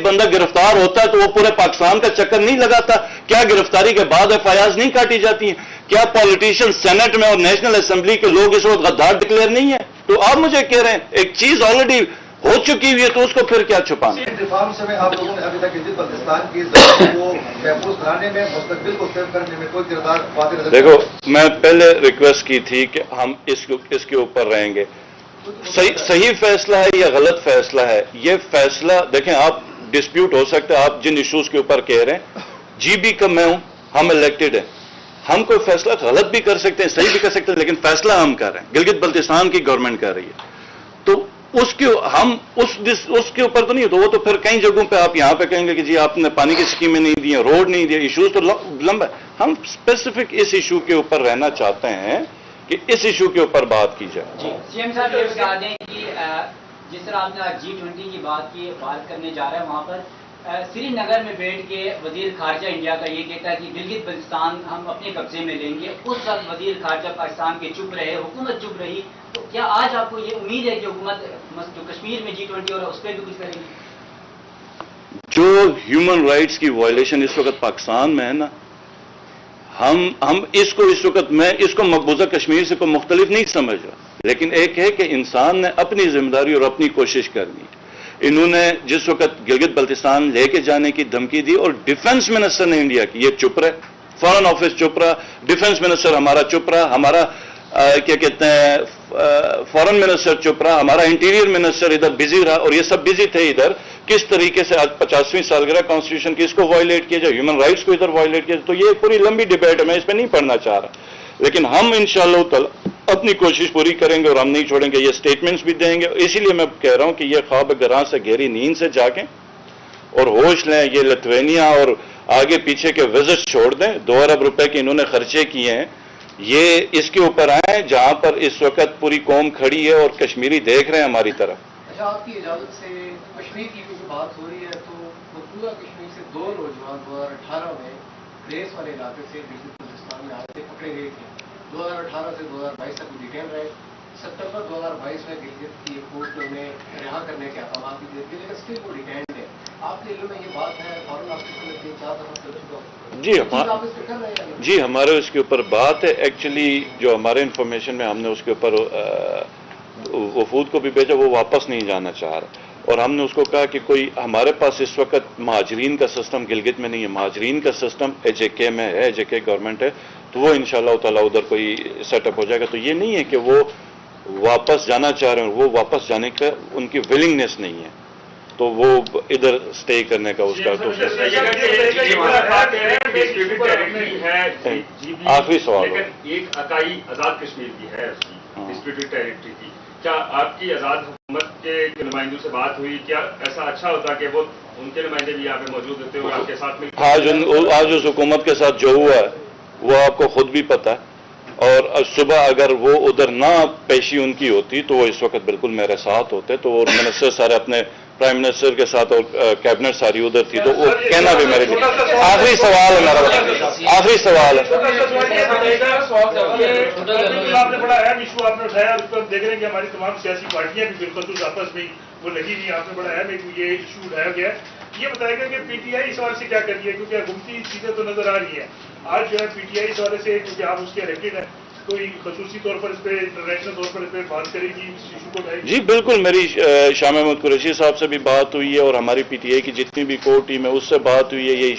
एक बंदा गिरफ्तार होता है तो वो पूरे पाकिस्तान का चक्कर नहीं लगाता? क्या गिरफ्तारी के बाद एफआईआर नहीं काटी जाती हैं? क्या पॉलिटिशियन सेनेट में और नेशनल असेंबली के लोग इस वक्त गद्दार डिक्लेयर नहीं है? तो आप मुझे कह रहे हैं एक चीज ऑलरेडी हो चुकी हुई है तो उसको फिर क्या छुपाना? रिफॉर्म्स में आप लोगों ने अभी तक गिलगित बल्तिस्तान की ज़मीन को महफूज कराने में, मुस्तकबिल को सेव करने में कोई किरदार वाक़ई नजर? देखो, मैं पहले रिक्वेस्ट की थी कि हम इसके ऊपर रहेंगे। सही फैसला है या गलत फैसला है, ये फैसला देखें, आप डिस्प्यूट हो सकता है, आप जिन इश्यूज के ऊपर कह रहे हैं, जीबी का मैं हूं, हम इलेक्टेड हैं, हम कोई फैसला गलत भी कर सकते हैं, सही भी कर सकते हैं, लेकिन फैसला हम कर रहे हैं, गिलगित बल्तिस्तान की गवर्नमेंट कर रही है। तो उसके ऊपर तो नहीं, तो वो तो फिर कई जगहों पे आप यहां पे कहेंगे कि जी आपने पानी की स्कीमें नहीं दी, रोड नहीं दिया, इश्यूज तो लंबा है। हम स्पेसिफिक इस इशू के ऊपर रहना चाहते हैं कि इस इशू के ऊपर बात की जाए। जी सीएम साहब ये बता दें कि जिस तरह आपने G20 की बात करने जा रहे हैं, वहां पर श्रीनगर में बैठ के वजीर खारजा इंडिया का ये कहता है कि गिलगित बल्तिस्तान हम अपने कब्जे में लेंगे। उस वक्त वजीर खारजा पाकिस्तान के चुप रहे, हुकूमत चुप रही। तो क्या आज आपको ये उम्मीद है कि हुकूमत जो कश्मीर में G20 हो रहा है उस पर भी कुछ करेगी? जो ह्यूमन राइट्स की वायलेशन इस वक्त पाकिस्तान में है ना, हम इसको इस वक्त मैं इसको मकबूजा कश्मीर से कोई मुख्तलिफ नहीं समझ रहा, लेकिन एक है कि इंसान ने अपनी जिम्मेदारी और अपनी कोशिश करनी। इन्होंने जिस वक्त गिलगित बल्तिस्तान लेके जाने की धमकी दी और डिफेंस मिनिस्टर ने इंडिया की, ये चुप रहे, फॉरेन ऑफिस चुप रहा, डिफेंस मिनिस्टर हमारा चुप रहा, हमारा क्या कहते हैं फॉरेन मिनिस्टर चुप रहा, हमारा इंटीरियर मिनिस्टर इधर बिजी रहा, और ये सब बिजी थे इधर किस तरीके से आज 50वीं सालगिरह कॉन्स्टिट्यूशन की इसको वायलेट किया जाए, ह्यूमन राइट्स को इधर वायलेट किया जाए। तो ये पूरी लंबी डिबेट है, मैं इस पर नहीं पढ़ना चाह रहा, लेकिन हम इंशाअल्लाह ताला अपनी कोशिश पूरी करेंगे और हम नहीं छोड़ेंगे। ये स्टेटमेंट्स भी देंगे, इसीलिए मैं कह रहा हूं कि ये ख्वाब गरां से गहरी नींद से जागें और होश लें। ये लिथुआनिया और आगे पीछे के विजिट छोड़ दें, 2 अरब रुपए के इन्होंने खर्चे किए हैं, ये इसके ऊपर आए जहां पर इस वक्त पूरी कौम खड़ी है और कश्मीरी देख रहे हैं हमारी तरफ। अच्छा, आपकी इजाजत से कश्मीर की क्योंकि बात हो रही है, तो मकबूजा कश्मीर से 2 नौजवान 2018 में ग्रेस वाले इलाके से गिलगित बल्तिस्तान में आए थे, पकड़े गए थे। 2018 से 2022 तक डिटेन रहे। सितंबर 2022 में गिलगित की कोर्ट ने उन्हें रिहा करने के अहकाम भी दिए थे, लेकिन स्टिल वो डिटेन है। आपके इल्म में ये बात है, फॉरेन ऑफिस में 3-4 दफा कर चुका हूं जी हमारे उसके ऊपर बात है। एक्चुअली जो हमारे इंफॉर्मेशन में हमने उसके ऊपर वफूद को भी भेजा, वो वापस नहीं जाना चाह रहा, और हमने उसको कहा कि कोई हमारे पास इस वक्त महाजरीन का सिस्टम गिलगित में नहीं है, महाजरीन का सिस्टम एजेके में है, एजेके गवर्नमेंट है, तो वो इंशाअल्लाह ताला उधर कोई सेटअप हो जाएगा। तो ये नहीं है कि वो वापस जाना चाह रहे हैं, वो वापस जाने का उनकी विलिंगनेस नहीं है, तो वो इधर स्टे करने का उसका तो आखिरी सवाल एक अकाई आजाद कश्मीर की है उसकी डिस्प्यूटेड टेरिटरी की, क्या आपकी आजाद हुकूमत के नुमाइंदों से बात हुई? क्या ऐसा अच्छा होता कि वो उनके नुमाइंदे भी यहाँ पे मौजूद होते और आपके साथ में? आज उस हुकूमत के साथ जो हुआ है वो आपको खुद भी पता है, और सुबह अगर वो उधर ना पेशी उनकी होती तो वो इस वक्त बिल्कुल मेरे साथ होते, तो वो मिनिस्टर सारे अपने प्राइम मिनिस्टर के साथ और कैबिनेट सारी उधर थी, तो वो कहना भी मेरे लिए आखिरी सवाल है, मेरा आखिरी सवाल है। आपने बड़ा अहम इशू आपने उठाया, और देख रहे हैं कि हमारी तमाम सियासी पार्टियां भी बिल्कुल आपस में वो लगी हुई, आपने बड़ा अहम एक ये इशू उठाया गया। ये बताएगा कि पीटीआई इस वाले से क्या कर रही है, क्योंकि हुकूमती चीजें तो नजर आ रही है आज जो है पीटीआई इस वाले से, क्योंकि आप उसके इलेक्टेड हैं, कोई खसूसी तौर पर इस पे इंटरनेशनल तौर पर इस पे बात करेगी, इस इशू को उठाएगी? जी बिल्कुल, मेरी शाह महमूद कुरैशी साहब से भी बात हुई है, और हमारी पीटीआई की जितनी भी कोर टीम है उससे बात हुई है। ये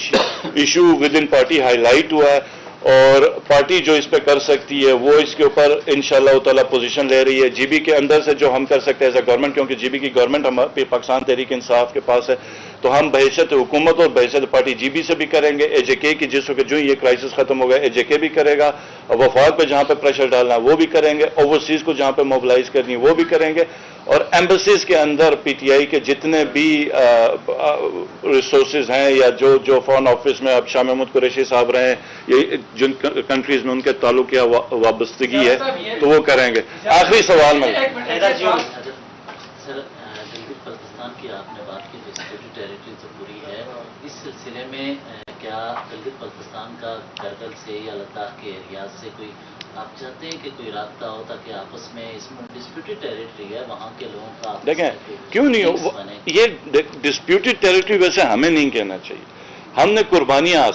issue with in party highlight हुआ है, और पार्टी जो इस पे कर सकती है वो इसके ऊपर इंशाअल्लाह ताला पोजीशन ले रही है। जीबी के अंदर से जो हम कर सकते हैं एज ए गवर्नमेंट, क्योंकि जीबी की गवर्नमेंट हमारे पाकिस्तान तहरीक इंसाफ के पास है, तो हम बहैसियत हुकूमत और बहैसियत पार्टी जीबी से भी करेंगे, एजेके की जिस वक्त जो ये क्राइसिस खत्म हो गया एजेके भी करेगा, और वफाक पे जहां पे प्रेशर डालना वो भी करेंगे, ओवरसीज को जहां पे मोबिलाइज करनी वो भी करेंगे, और एम्बेसीज के अंदर पीटीआई के जितने भी रिसोर्सेज हैं या जो फॉरेन ऑफिस में अब शाह महमूद कुरैशी साहब रहे हैं, ये जिन कंट्रीज में उनके ताल्लुक या वाबस्तगी है तो वो करेंगे। आखिरी सवाल में बल्तिस्तान की आपने बात की, डिस्प्यूटेड टेरिटरी तो पूरी है, इस सिलसिले में क्या गिलगित बल्तिस्तान का करगिल से या लद्दाख के एरियाज से कोई आप चाहते हैं कि कोई रास्ता हो ताकि आपस में, इसमें डिस्प्यूटेड टेरिटरी है, वहाँ के लोगों का आपस देखें में कोई क्यों नहीं links हो बने। ये डिस्प्यूटेड टेरिटरी वैसे हमें नहीं कहना चाहिए। हमने कुर्बानियां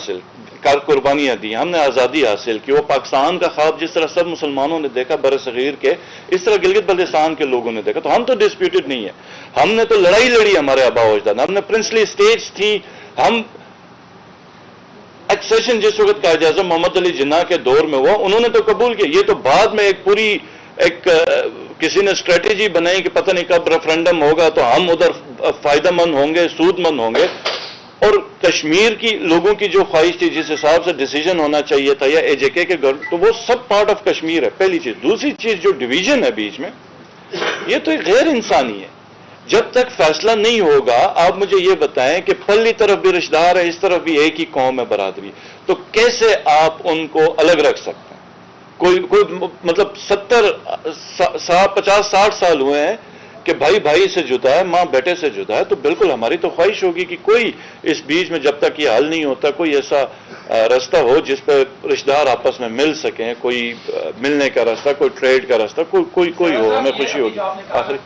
दी, हमने आज़ादी हासिल की। वो पाकिस्तान का ख्वाब जिस तरह सब मुसलमानों ने देखा बरसगीर के, इस तरह गिलगित बल्तिस्तान के लोगों ने देखा। तो हम तो डिस्प्यूटेड नहीं है, हमने तो लड़ाई लड़ी, हमारे आबा अजदाद, हमने प्रिंसली स्टेट्स थी। हम एक्सेशन जिस वक्त कायद आज़म मोहम्मद अली जिन्ना के दौर में हुआ, उन्होंने तो कबूल किया। ये तो बाद में एक पूरी किसी ने स्ट्रेटेजी बनाई कि पता नहीं कब रेफरेंडम होगा तो हम उधर फायदेमंद होंगे, सूदमंद होंगे। और कश्मीर की लोगों की जो ख्वाहिश थी, जिस हिसाब से डिसीजन होना चाहिए था, या एजेके के घर, तो वो सब पार्ट ऑफ कश्मीर है, पहली चीज। दूसरी चीज जो डिवीजन है बीच में, ये तो एक गैर इंसानी है। जब तक फैसला नहीं होगा, आप मुझे ये बताएं कि पल्ली तरफ भी रिश्तेदार है, इस तरफ भी एक ही कौम है, बरादरी, तो कैसे आप उनको अलग रख सकते हैं? कोई मतलब 50-60 साल हुए हैं कि भाई भाई से जुदा है, माँ बेटे से जुदा है, तो बिल्कुल हमारी तो ख्वाहिश होगी कि कोई इस बीच में जब तक ये हल नहीं होता, कोई ऐसा रास्ता हो जिस पर रिश्तेदार आपस में मिल सकें, कोई मिलने का रास्ता, कोई ट्रेड का रास्ता, कोई हो, हमें खुशी होगी। आखिर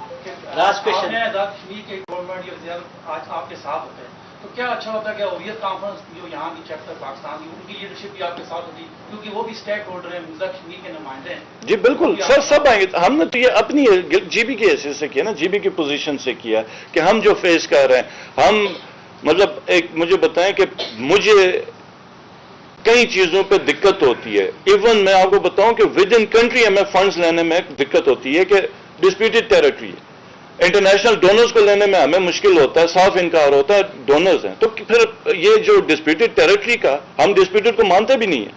लास्ट क्वेश्चन। कश्मीर के गवर्नमेंट या वज़ीर आज आपके साथ होते हैं, तो क्या अच्छा होता है कि हुर्रियत कॉन्फ्रेंस जो यहाँ की चैप्टर पाकिस्तान की, उनकी लीडरशिप भी आपके साथ होती, क्योंकि वो भी स्टेक होल्डर हैं, मुद्दा कश्मीर के नुमाइंदे हैं। जी बिल्कुल, सब आएंगे। हमने तो ये अपनी जीबी की हैसियत से किया ना, जीबी की पोजीशन से किया कि हम जो फेस कर रहे हैं, हम मतलब एक मुझे बताएं कि मुझे कई चीजों पे दिक्कत होती है। इवन मैं आपको बताऊं कि विद इन कंट्री हमें फंड्स लेने में दिक्कत होती है कि डिस्प्यूटेड टेरिटरी है। इंटरनेशनल डोनर्स को लेने में हमें मुश्किल होता है, साफ इनकार होता है, डोनर्स हैं। तो फिर ये जो डिस्प्यूटेड टेरिटरी का, हम डिस्प्यूटेड को मानते भी नहीं है,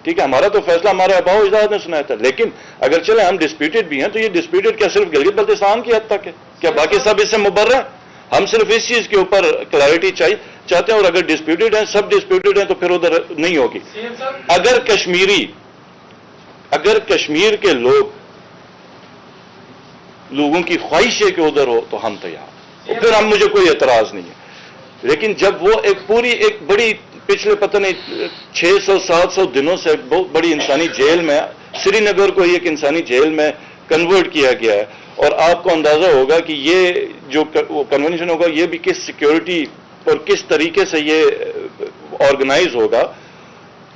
ठीक है, हमारा तो फैसला हमारे आबा अजदाद ने सुनाया था। लेकिन अगर चले हम डिस्प्यूटेड भी हैं, तो ये डिस्प्यूटेड क्या सिर्फ गिलगित बल्तिस्तान की हद तक है? क्या बाकी सब इससे मुबर्रा है? हम सिर्फ इस चीज के ऊपर क्लैरिटी चाहते हैं, और अगर डिस्प्यूटेड हैं, सब डिस्प्यूटेड हैं, तो फिर उधर नहीं होगी। अगर कश्मीर के लोगों की ख्वाहिश है कि उधर हो, तो हम तैयार, और फिर हम मुझे कोई एतराज नहीं है। लेकिन जब वो एक बड़ी पिछले पता नहीं 600-700 दिनों से एक बहुत बड़ी इंसानी जेल में, श्रीनगर को एक इंसानी जेल में कन्वर्ट किया गया है, और आपको अंदाजा होगा कि ये जो कन्वेंशन होगा, ये भी किस सिक्योरिटी और किस तरीके से ये ऑर्गेनाइज होगा।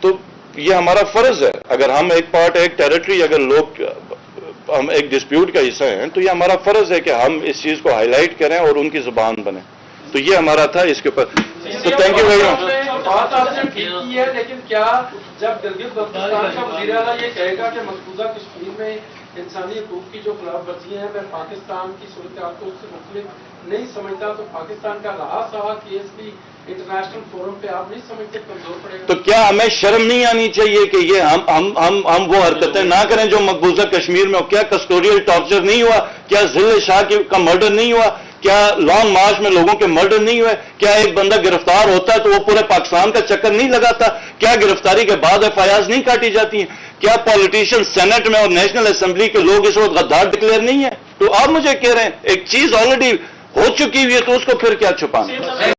तो ये हमारा फर्ज है, अगर हम एक पार्ट, एक टेरिटरी, अगर हम एक डिस्प्यूट का हिस्सा हैं, तो ये हमारा फर्ज है कि हम इस चीज को हाईलाइट करें और उनकी जुबान बने। तो ये हमारा था इसके ऊपर। तो थैंक यू वेरी मच। बात आपने ठीक की है, लेकिन क्या जब गिलगित बल्तिस्तान का वज़ीर आला ये कहेगा कि मकबूजा कश्मीर में इंसानी हकूक की जो खिलाफवर्जियां हैं, मैं पाकिस्तान की सूरत हाल को उससे मुख्तलिफ नहीं समझता, तो पाकिस्तान का रहा सहा केस भी इंटरनेशनल फोरम पे आप नहीं समझते कमजोर पड़ेगा? तो क्या हमें शर्म नहीं आनी चाहिए कि ये हम वो हरकतें ना करें जो मकबूजा कश्मीर में हो? क्या कस्टोडियल टॉर्चर नहीं हुआ? क्या जिले शाह का मर्डर नहीं हुआ? क्या लॉन्ग मार्च में लोगों के मर्डर नहीं हुए? क्या एक बंदा गिरफ्तार होता है तो वो पूरे पाकिस्तान का चक्कर नहीं लगाता? क्या गिरफ्तारी के बाद एफआईआर नहीं काटी जाती हैं? क्या पॉलिटिशियन सेनेट में और नेशनल असेंबली के लोग इस वक्त गद्दार डिक्लेयर नहीं है? तो आप मुझे कह रहे हैं एक चीज ऑलरेडी हो चुकी हुई है, तो उसको फिर क्या छुपाना?